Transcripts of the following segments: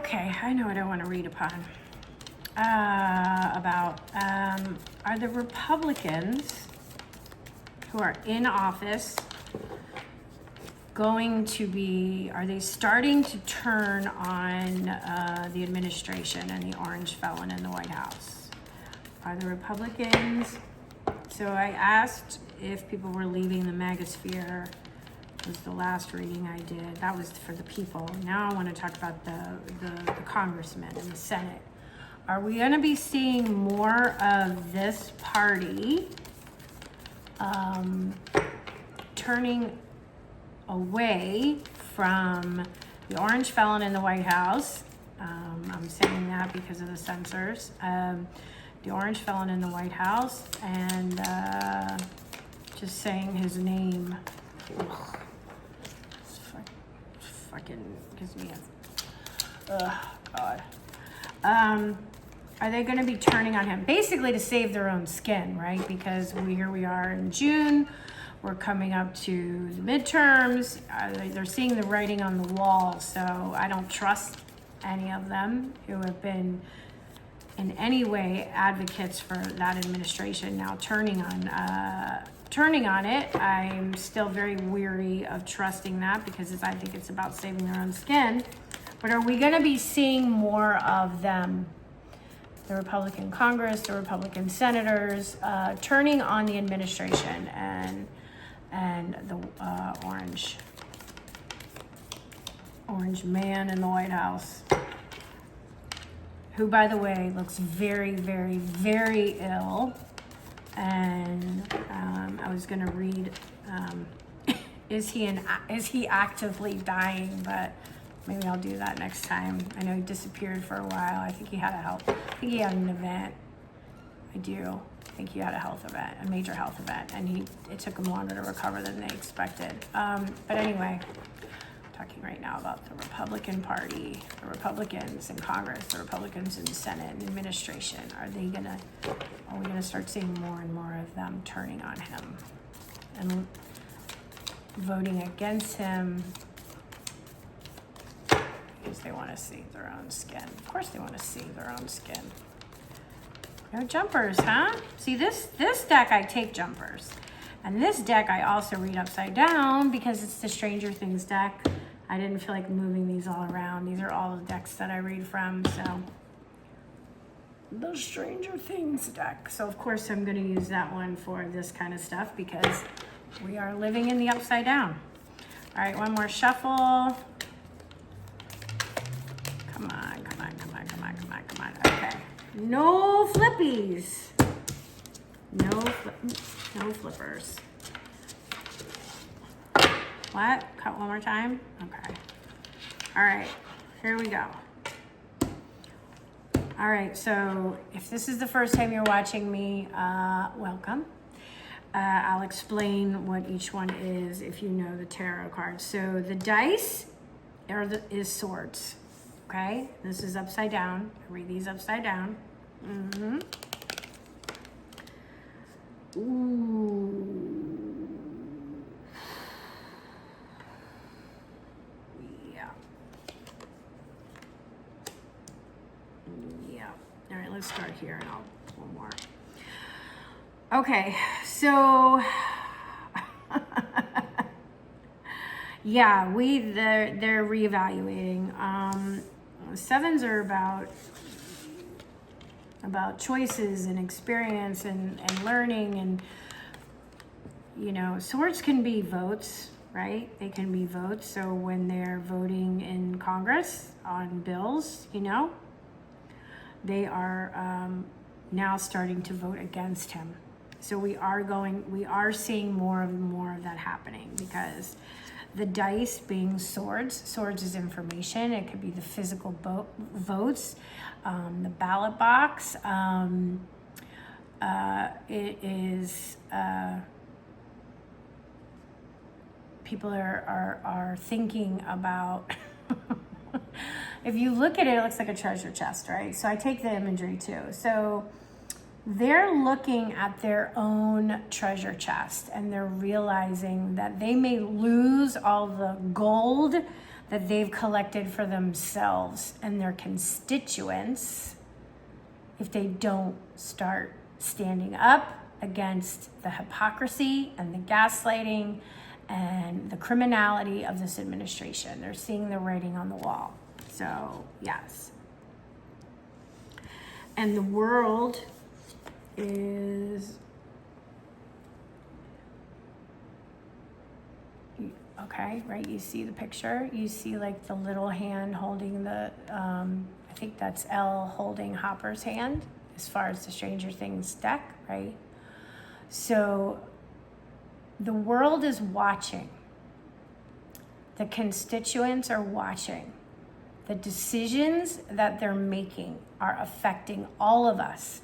Okay, I know what I want to read upon. Are the Republicans who are in office are they starting to turn on the administration and the orange felon in the White House? Are the Republicans, so I asked if people were leaving the magosphere, was the last reading I did. That was for the people. Now I want to talk about the congressmen and the Senate. Are we going to be seeing more of this party turning away from the orange felon in the White House? I'm saying that because of the censors. The orange felon in the White House, and just saying his name. Ugh. Fucking gives me God. Are they going to be turning on him basically to save their own skin, right? Because here we are in June, we're coming up to the midterms. They're seeing the writing on the wall, so I don't trust any of them who have been in any way advocates for that administration now turning on it. I'm still very weary of trusting that because I think it's about saving their own skin. But are we going to be seeing more of them, the Republican Congress, the Republican senators, turning on the administration and the orange man in the White House, who, by the way, looks very, very, very ill. And I was going to read, is he actively dying? But maybe I'll do that next time. I know he disappeared for a while. I think he had an event. I do. I think he had a major health event, and it took him longer to recover than they expected. But anyway, I'm talking right now about the Republican Party, the Republicans in Congress, the Republicans in the Senate and administration. Are we gonna start seeing more and more of them turning on him and voting against him because they want to save their own skin? Of course they want to save their own skin. No jumpers, huh? See, this deck, I take jumpers. And this deck, I also read upside down because it's the Stranger Things deck. I didn't feel like moving these all around. These are all the decks that I read from, so. The Stranger Things deck. So, of course, I'm going to use that one for this kind of stuff because we are living in the upside down. All right, one more shuffle. Come on. Okay. No flippies. No flippers. What? Cut one more time? Okay. All right, here we go. All right, so if this is the first time you're watching me, welcome. I'll explain what each one is if you know the tarot cards. So the dice is swords, okay? This is upside down. I read these upside down. Mm-hmm. Ooh. Yeah. All right, let's start here and I'll pull more. Okay, so yeah, they're reevaluating. Sevens are about choices and experience and learning, and you know, swords can be votes, right? They can be votes. So when they're voting in Congress on bills, you know, they are now starting to vote against him. So we are seeing more of that happening because the dice being swords is information. It could be the physical votes, the ballot box. It is people are thinking about. If you look at it, it looks like a treasure chest, right? So I take the imagery too. So they're looking at their own treasure chest and they're realizing that they may lose all the gold that they've collected for themselves and their constituents if they don't start standing up against the hypocrisy and the gaslighting and the criminality of this administration. They're seeing the writing on the wall. So, yes. And the world is, okay, right? You see the picture. You see like the little hand holding the, I think that's Elle holding Hopper's hand as far as the Stranger Things deck, right? So the world is watching. The constituents are watching. The decisions that they're making are affecting all of us,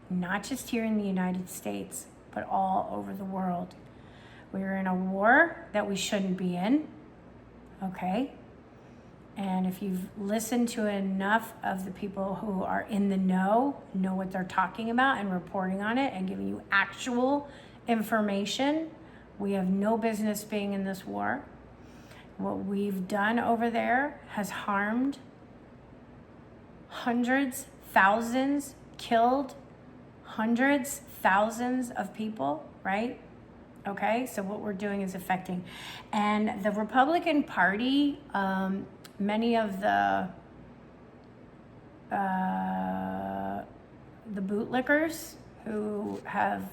not just here in the United States, but all over the world. We're in a war that we shouldn't be in, okay? And if you've listened to enough of the people who are in the know what they're talking about and reporting on it and giving you actual information, we have no business being in this war. What we've done over there has harmed hundreds, thousands, killed hundreds, thousands of people, right? Okay, so what we're doing is affecting. And the Republican Party, many of the bootlickers who have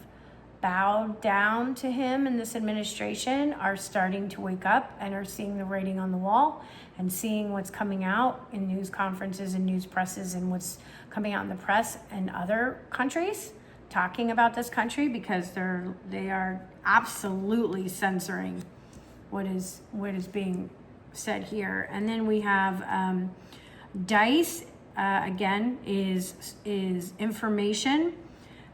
bowed down to him in this administration are starting to wake up and are seeing the writing on the wall and seeing what's coming out in news conferences and news presses and what's coming out in the press in other countries talking about this country, because they are absolutely censoring what is being said here. And then we have dice, again, is information.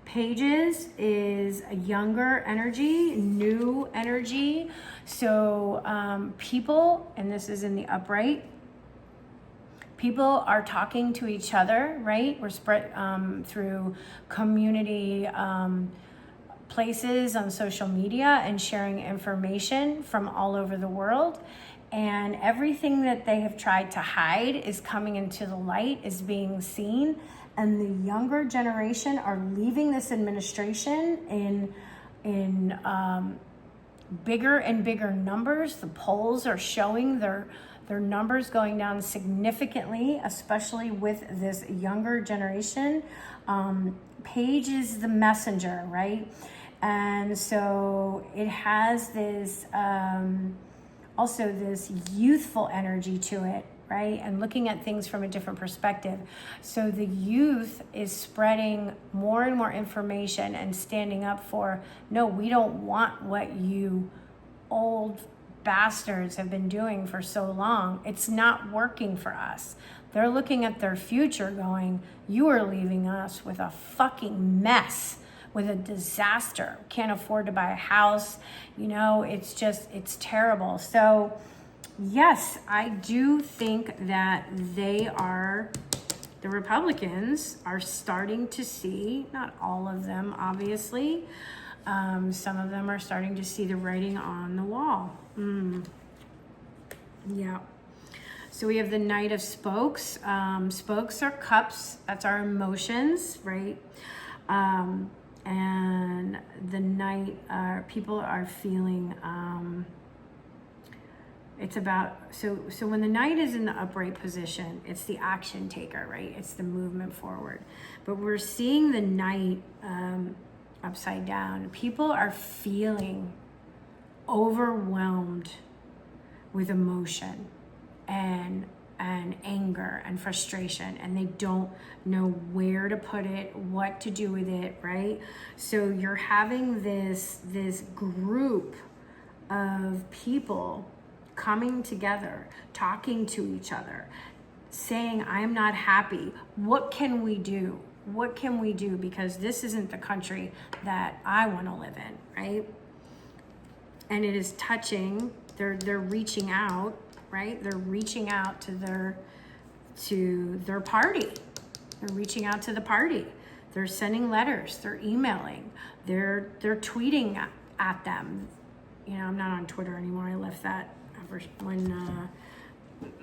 Pages is a younger energy, new energy. So people, and this is in the upright, people are talking to each other, right? We're spread through community places on social media and sharing information from all over the world. And everything that they have tried to hide is coming into the light, is being seen. And the younger generation are leaving this administration in bigger and bigger numbers. The polls are showing their numbers going down significantly, especially with this younger generation. Paige is the messenger, right? And so it has this also this youthful energy to it, right? And looking at things from a different perspective. So the youth is spreading more and more information and standing up for, no, we don't want what you old bastards have been doing for so long. It's not working for us. They're looking at their future going, you are leaving us with a fucking mess, with a disaster. Can't afford to buy a house. You know, it's terrible. So yes, I do think that the Republicans are starting to see, not all of them, obviously, some of them are starting to see the writing on the wall. Yeah. So we have the Knight of Spokes. Spokes are cups. That's our emotions, right? And the Knight, people are feeling, it's about, so when the Knight is in the upright position, it's the action taker, right? It's the movement forward. But we're seeing the Knight upside down. People are feeling overwhelmed with emotion and anger and frustration, and they don't know where to put it, what to do with it, right? So you're having this group of people coming together, talking to each other, saying, I'm not happy. What can we do? What can we do? Because this isn't the country that I want to live in, right? And it is touching, they're reaching out, right? They're reaching out to their party. They're reaching out to the party. They're sending letters, they're emailing, they're tweeting at them. You know, I'm not on Twitter anymore. I left that when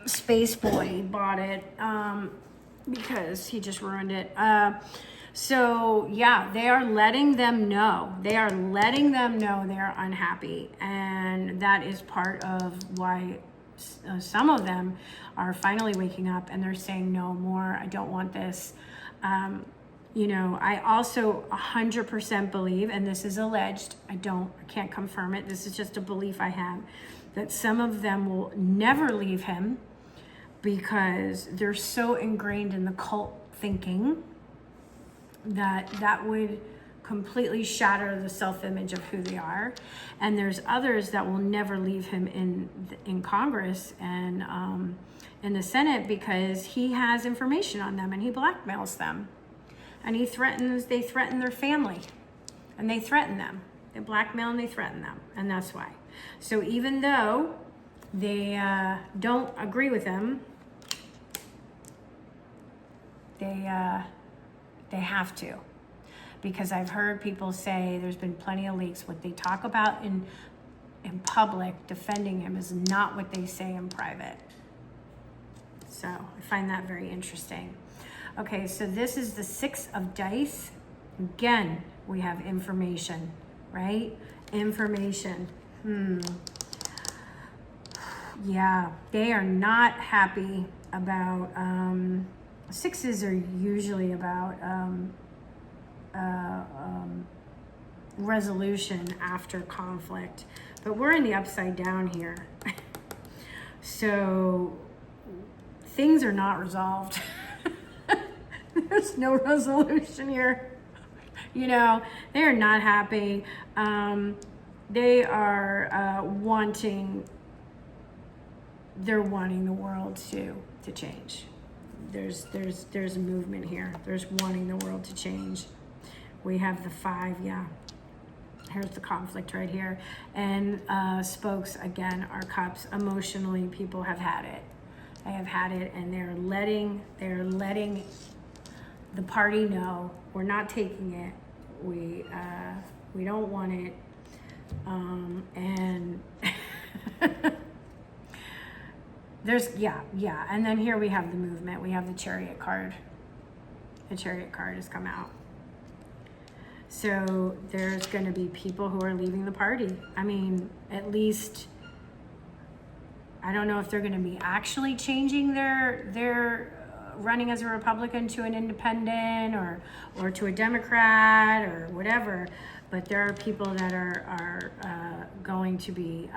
Space Boy bought it because he just ruined it. So yeah, they are letting them know. They are letting them know they are unhappy. And that is part of why some of them are finally waking up and they're saying, no more, I don't want this. You know, I also 100% believe, and this is alleged, I can't confirm it, this is just a belief I have, that some of them will never leave him because they're so ingrained in the cult thinking that would completely shatter the self-image of who they are. And there's others that will never leave him in Congress and in the Senate because he has information on them and he blackmails them. And they threaten their family and they threaten them. They blackmail and they threaten them. And that's why. So even though they don't agree with him, they have to, because I've heard people say there's been plenty of leaks. What they talk about in public defending him is not what they say in private. So I find that very interesting. Okay, so this is the 6 of dice. Again, we have information, right? Information. Yeah, they are not happy about, sixes are usually about resolution after conflict, but we're in the upside down here. So things are not resolved. There's no resolution here. You know, they are not happy. They are wanting the world to change. There's a movement here. There's wanting the world to change. We have the 5, yeah. Here's the conflict right here. And spokes, again, are cups. Emotionally, people have had it. They have had it, and they're letting the party know we're not taking it. We don't want it. And there's, yeah. And then here we have the movement. We have the Chariot card. The Chariot card has come out. So there's going to be people who are leaving the party. I mean, at least, I don't know if they're going to be actually changing their running as a Republican to an independent or to a Democrat or whatever. But there are people that are going to be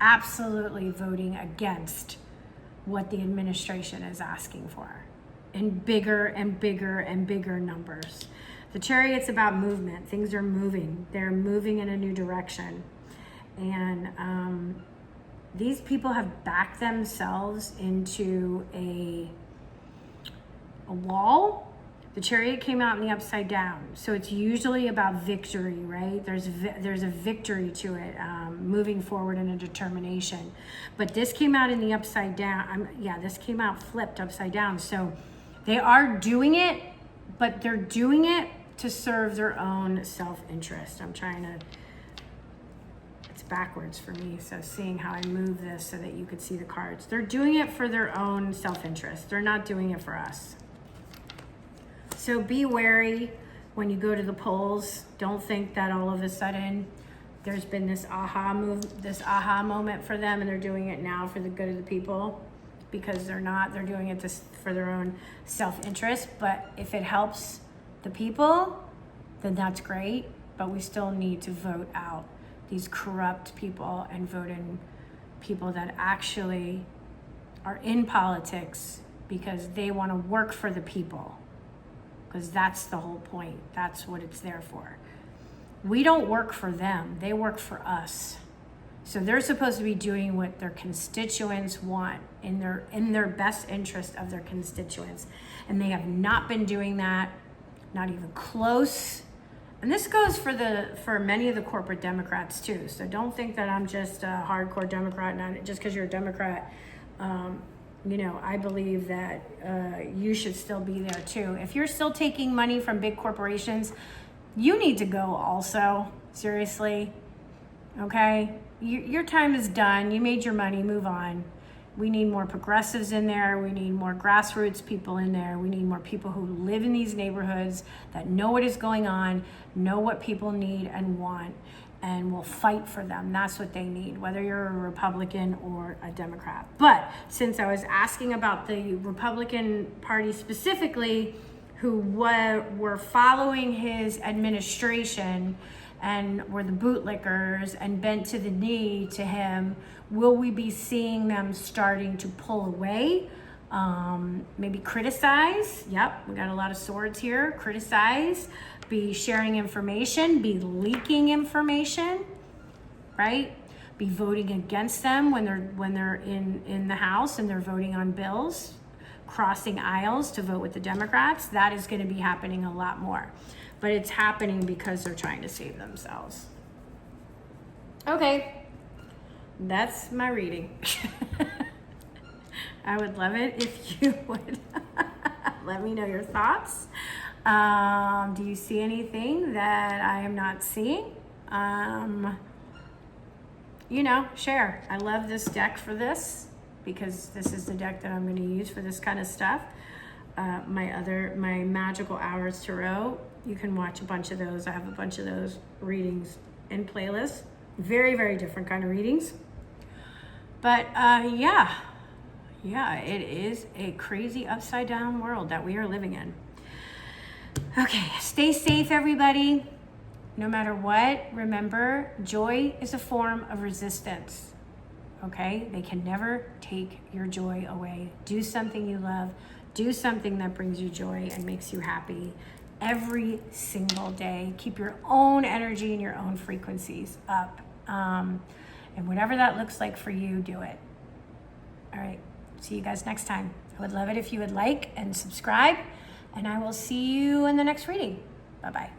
absolutely voting against what the administration is asking for in bigger and bigger and bigger numbers. The Chariot's about movement. Things are moving. They're moving in a new direction. And these people have backed themselves into a wall. The Chariot came out in the upside down. So it's usually about victory, right? There's a victory to it, moving forward in a determination. But this came out in the upside down. This came out flipped upside down. So they are doing it, but they're doing it to serve their own self-interest. It's backwards for me, so seeing how I move this so that you could see the cards. They're doing it for their own self-interest. They're not doing it for us. So be wary when you go to the polls. Don't think that all of a sudden there's been this aha moment for them and they're doing it now for the good of the people, because they're not. They're doing it for their own self-interest. But if it helps the people, then that's great. But we still need to vote out these corrupt people and vote in people that actually are in politics because they want to work for the people. Because that's the whole point. That's what it's there for. We don't work for them. They work for us. So they're supposed to be doing what their constituents want in their best interest of their constituents. And they have not been doing that, not even close. And this goes for many of the corporate Democrats too. So don't think that I'm just a hardcore Democrat, not just because you're a Democrat. I believe that you should still be there too. If you're still taking money from big corporations, you need to go also. Seriously. Okay? Your time is done. You made your money. Move on. We need more progressives in there. We need more grassroots people in there. We need more people who live in these neighborhoods that know what is going on, know what people need and want, and will fight for them. That's what they need, whether you're a Republican or a Democrat. But since I was asking about the Republican Party specifically, who were following his administration and were the bootlickers and bent to the knee to him, will we be seeing them starting to pull away? Maybe criticize. Yep, we got a lot of swords here. Criticize, be sharing information, be leaking information, right? Be voting against them when they're in the House and they're voting on bills, crossing aisles to vote with the Democrats. That is going to be happening a lot more. But it's happening because they're trying to save themselves. Okay, that's my reading. I would love it if you would let me know your thoughts. Do you see anything that I am not seeing? Share. I love this deck for this because this is the deck that I'm going to use for this kind of stuff. My Magical Hours Tarot, you can watch a bunch of those. I have a bunch of those readings in playlists. Very, very different kind of readings. But yeah, it is a crazy upside down world that we are living in. Okay, stay safe, everybody. No matter what, remember, joy is a form of resistance. Okay, they can never take your joy away. Do something you love. Do something that brings you joy and makes you happy every single day. Keep your own energy and your own frequencies up. And whatever that looks like for you, do it. All right, see you guys next time. I would love it if you would like and subscribe, and I will see you in the next reading. Bye-bye.